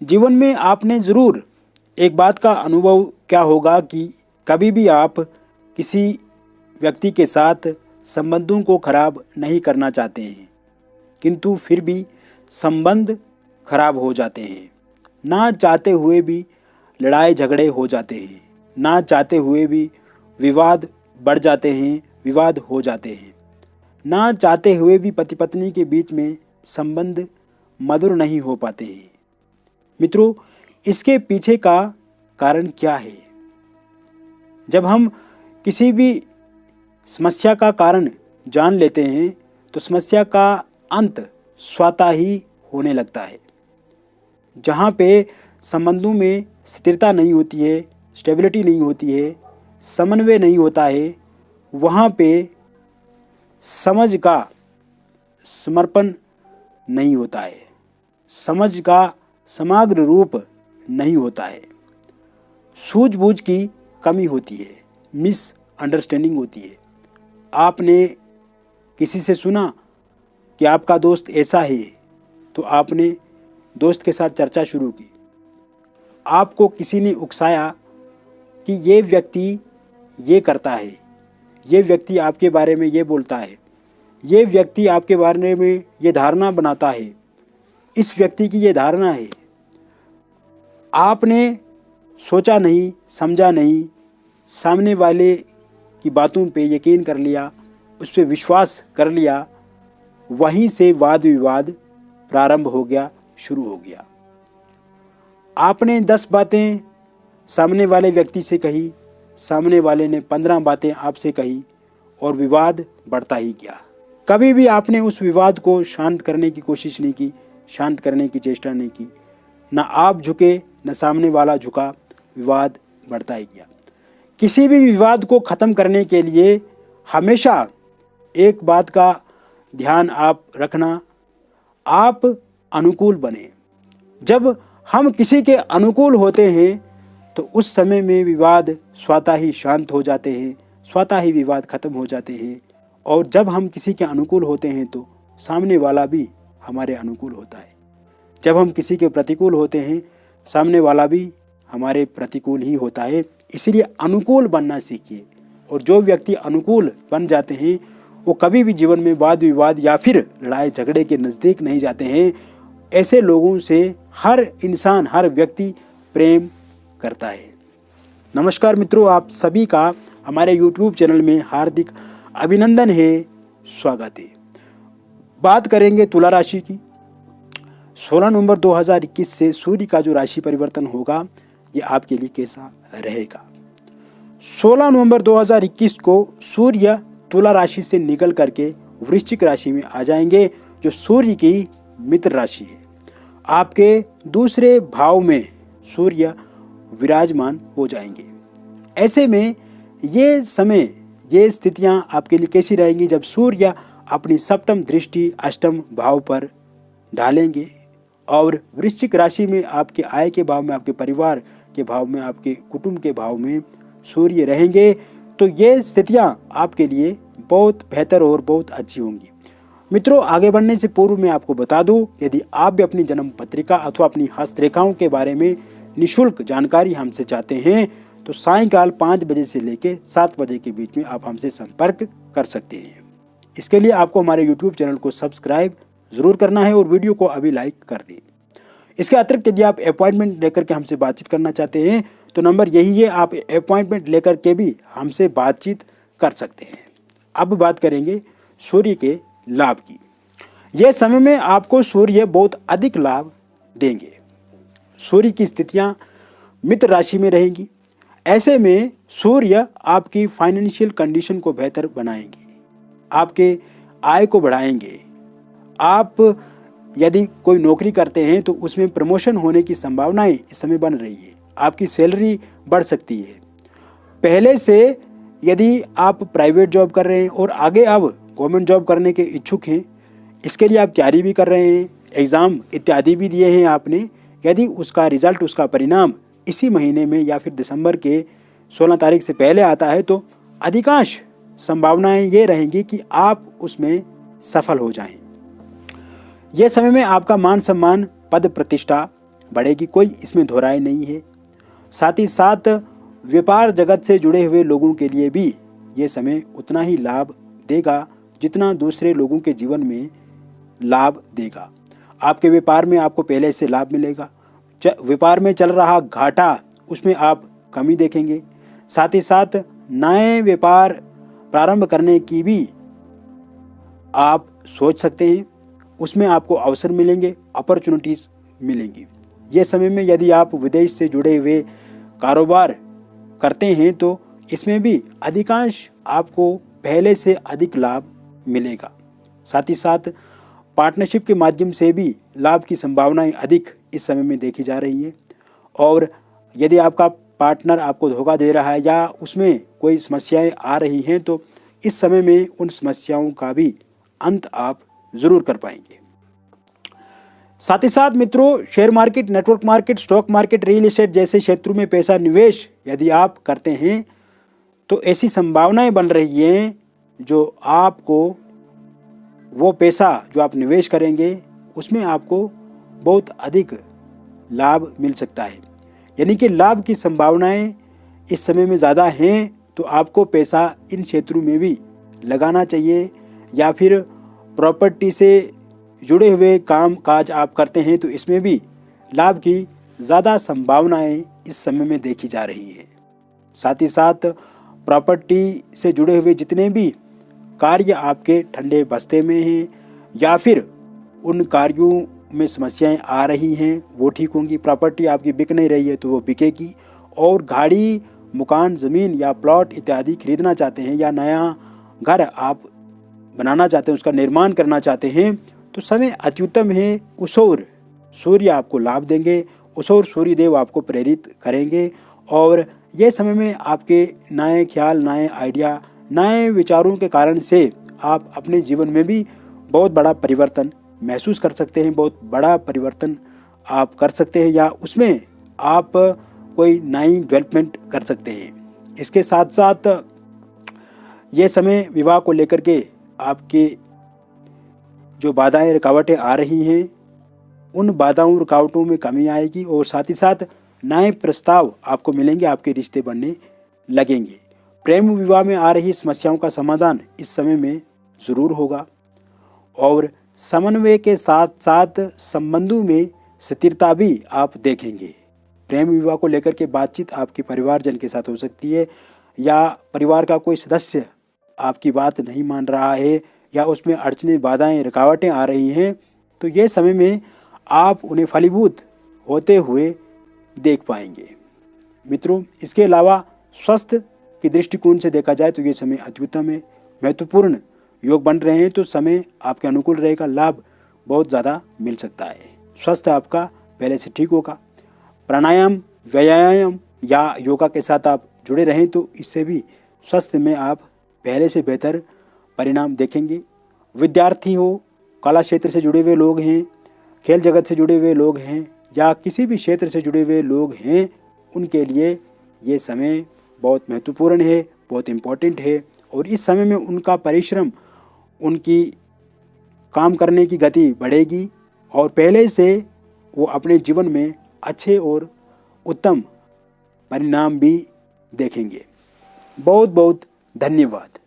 जीवन में आपने ज़रूर एक बात का अनुभव क्या होगा कि कभी भी आप किसी व्यक्ति के साथ संबंधों को खराब नहीं करना चाहते हैं, किंतु फिर भी संबंध खराब हो जाते हैं। ना चाहते हुए भी लड़ाई झगड़े हो जाते हैं, ना चाहते हुए भी विवाद बढ़ जाते हैं, विवाद हो जाते हैं। ना चाहते हुए भी पति पत्नी के बीच में संबंध मधुर नहीं हो पाते हैं। मित्रों, इसके पीछे का कारण क्या है? जब हम किसी भी समस्या का कारण जान लेते हैं तो समस्या का अंत स्वतः ही होने लगता है। जहाँ पे संबंधों में स्थिरता नहीं होती है, स्टेबिलिटी नहीं होती है, समन्वय नहीं होता है, वहाँ पे समझ का समर्पण नहीं होता है, समझ का समग्र रूप नहीं होता है, सूझबूझ की कमी होती है, मिसअंडरस्टैंडिंग होती है। आपने किसी से सुना कि आपका दोस्त ऐसा है, तो आपने दोस्त के साथ चर्चा शुरू की। आपको किसी ने उकसाया कि ये व्यक्ति ये करता है, ये व्यक्ति आपके बारे में ये बोलता है, ये व्यक्ति आपके बारे में ये धारणा बनाता है, इस व्यक्ति की ये धारणा है। आपने सोचा नहीं, समझा नहीं, सामने वाले की बातों पे यकीन कर लिया, उस पर विश्वास कर लिया, वहीं से वाद विवाद प्रारंभ हो गया, शुरू हो गया। आपने 10 बातें सामने वाले व्यक्ति से कही, सामने वाले ने 15 बातें आपसे कही और विवाद बढ़ता ही गया। कभी भी आपने उस विवाद को शांत करने की कोशिश नहीं की, शांत करने की चेष्टा नहीं की। न आप झुके, न सामने वाला झुका, विवाद बढ़ता ही गया। किसी भी विवाद को ख़त्म करने के लिए हमेशा एक बात का ध्यान आप रखना, आप अनुकूल बने। जब हम किसी के अनुकूल होते हैं तो उस समय में विवाद स्वतः ही शांत हो जाते हैं, स्वतः ही विवाद खत्म हो जाते हैं। और जब हम किसी के अनुकूल होते हैं तो सामने वाला भी हमारे अनुकूल होता है। जब हम किसी के प्रतिकूल होते हैं, सामने वाला भी हमारे प्रतिकूल ही होता है। इसलिए अनुकूल बनना सीखिए। और जो व्यक्ति अनुकूल बन जाते हैं वो कभी भी जीवन में वाद विवाद या फिर लड़ाई झगड़े के नज़दीक नहीं जाते हैं। ऐसे लोगों से हर इंसान, हर व्यक्ति प्रेम करता है। नमस्कार मित्रों, आप सभी का हमारे YouTube चैनल में हार्दिक अभिनंदन है, स्वागत है। बात करेंगे तुला राशि की। 16 नवंबर 2021 से सूर्य का जो राशि परिवर्तन होगा ये आपके लिए कैसा रहेगा। 16 नवंबर 2021 को सूर्य तुला राशि से निकल करके वृश्चिक राशि में आ जाएंगे, जो सूर्य की मित्र राशि है। आपके दूसरे भाव में सूर्य विराजमान हो जाएंगे। ऐसे में ये समय, ये स्थितियां आपके लिए कैसी रहेंगी जब सूर्य अपनी सप्तम दृष्टि अष्टम भाव पर डालेंगे और वृश्चिक राशि में आपके आय के भाव में, आपके परिवार के भाव में, आपके कुटुंब के भाव में सूर्य रहेंगे। तो ये स्थितियां आपके लिए बहुत बेहतर और बहुत अच्छी होंगी। मित्रों, आगे बढ़ने से पूर्व मैं आपको बता दूं, यदि आप भी अपनी जन्म पत्रिका अथवा अपनी हस्तरेखाओं के बारे में निःशुल्क जानकारी हमसे चाहते हैं तो सायंकाल 5 बजे से लेकर 7 बजे के बीच में आप हमसे संपर्क कर सकते हैं। इसके लिए आपको हमारे YouTube चैनल को सब्सक्राइब ज़रूर करना है और वीडियो को अभी लाइक कर दें। इसके अतिरिक्त यदि आप अपॉइंटमेंट लेकर के हमसे बातचीत करना चाहते हैं तो नंबर यही है, आप अपॉइंटमेंट लेकर के भी हमसे बातचीत कर सकते हैं। अब बात करेंगे सूर्य के लाभ की। यह समय में आपको सूर्य बहुत अधिक लाभ देंगे। सूर्य की स्थितियां मित्र राशि में रहेंगी। ऐसे में सूर्य आपकी फाइनेंशियल कंडीशन को बेहतर बनाएंगे, आपके आय को बढ़ाएंगे। आप यदि कोई नौकरी करते हैं तो उसमें प्रमोशन होने की संभावनाएं इस समय बन रही है। आपकी सैलरी बढ़ सकती है। पहले से यदि आप प्राइवेट जॉब कर रहे हैं और आगे अब गवर्नमेंट जॉब करने के इच्छुक हैं, इसके लिए आप तैयारी भी कर रहे हैं, एग्ज़ाम इत्यादि भी दिए हैं आपने, यदि उसका रिज़ल्ट, उसका परिणाम इसी महीने में या फिर दिसंबर के 16 तारीख से पहले आता है तो अधिकांश संभावनाएं ये रहेंगी कि आप उसमें सफल हो जाएं। यह समय में आपका मान सम्मान, पद प्रतिष्ठा बढ़ेगी, कोई इसमें दो राय नहीं है। साथ ही साथ व्यापार जगत से जुड़े हुए लोगों के लिए भी ये समय उतना ही लाभ देगा जितना दूसरे लोगों के जीवन में लाभ देगा। आपके व्यापार में आपको पहले से लाभ मिलेगा। व्यापार में चल रहा घाटा उसमें आप कमी देखेंगे। साथ ही साथ नए व्यापार प्रारंभ करने की भी आप सोच सकते हैं, उसमें आपको अवसर मिलेंगे, अपॉर्चुनिटीज मिलेंगी। ये समय में यदि आप विदेश से जुड़े हुए कारोबार करते हैं तो इसमें भी अधिकांश आपको पहले से अधिक लाभ मिलेगा। साथ ही साथ पार्टनरशिप के माध्यम से भी लाभ की संभावनाएं अधिक इस समय में देखी जा रही हैं। और यदि आपका पार्टनर आपको धोखा दे रहा है या उसमें कोई समस्याएं आ रही हैं तो इस समय में उन समस्याओं का भी अंत आप जरूर कर पाएंगे। साथ ही साथ मित्रों, share market, network market, stock market, real estate जैसे क्षेत्रों में पैसा निवेश यदि आप करते हैं तो ऐसी संभावनाएं बन रही हैं जो आपको वो पैसा जो आप निवेश करेंगे उसमें आपको बहुत अधिक लाभ मिल सकता है। यानी कि लाभ की संभावनाएं इस समय में ज़्यादा हैं तो आपको पैसा इन क्षेत्रों में भी लगाना चाहिए। या फिर प्रॉपर्टी से जुड़े हुए काम काज आप करते हैं तो इसमें भी लाभ की ज़्यादा संभावनाएं इस समय में देखी जा रही है। साथ ही साथ प्रॉपर्टी से जुड़े हुए जितने भी कार्य आपके ठंडे बस्ते में हैं या फिर उन कार्यों में समस्याएं आ रही हैं वो ठीक होंगी। प्रॉपर्टी आपकी बिक नहीं रही है तो वो बिकेगी। और गाड़ी, मकान, ज़मीन या प्लॉट इत्यादि खरीदना चाहते हैं या नया घर आप बनाना चाहते हैं, उसका निर्माण करना चाहते हैं तो समय अत्युत्तम है। उसौर सूर्य आपको लाभ देंगे, उसौर सूर्य देव आपको प्रेरित करेंगे और यह समय में आपके नए ख्याल, नए आइडिया, नए विचारों के कारण से आप अपने जीवन में भी बहुत बड़ा परिवर्तन महसूस कर सकते हैं, बहुत बड़ा परिवर्तन आप कर सकते हैं या उसमें आप कोई नई डेवलपमेंट कर सकते हैं। इसके साथ साथ ये समय विवाह को लेकर के आपके जो बाधाएं रुकावटें आ रही हैं उन बाधाओं रुकावटों में कमी आएगी और साथ ही साथ नए प्रस्ताव आपको मिलेंगे, आपके रिश्ते बनने लगेंगे। प्रेम विवाह में आ रही समस्याओं का समाधान इस समय में ज़रूर होगा और समन्वय के साथ साथ संबंधों में स्थिरता भी आप देखेंगे। प्रेम विवाह को लेकर के बातचीत आपके परिवारजन के साथ हो सकती है या परिवार का कोई सदस्य आपकी बात नहीं मान रहा है या उसमें अड़चनें, बाधाएं, रुकावटें आ रही हैं तो ये समय में आप उन्हें फलीभूत होते हुए देख पाएंगे। मित्रों, इसके अलावा स्वास्थ्य की दृष्टिकोण से देखा जाए तो ये समय अत्युत्तम है, महत्वपूर्ण योग बन रहे हैं तो समय आपके अनुकूल रहेगा, लाभ बहुत ज़्यादा मिल सकता है। स्वास्थ्य आपका पहले से ठीक होगा। प्राणायाम, व्यायाम या योगा के साथ आप जुड़े रहें तो इससे भी स्वास्थ्य में आप पहले से बेहतर परिणाम देखेंगे। विद्यार्थी हो, कला क्षेत्र से जुड़े हुए लोग हैं, खेल जगत से जुड़े हुए लोग हैं या किसी भी क्षेत्र से जुड़े हुए लोग हैं, उनके लिए ये समय बहुत महत्वपूर्ण है, बहुत इम्पोर्टेंट है और इस समय में उनका परिश्रम, उनकी काम करने की गति बढ़ेगी और पहले से वो अपने जीवन में अच्छे और उत्तम परिणाम भी देखेंगे। बहुत बहुत धन्यवाद।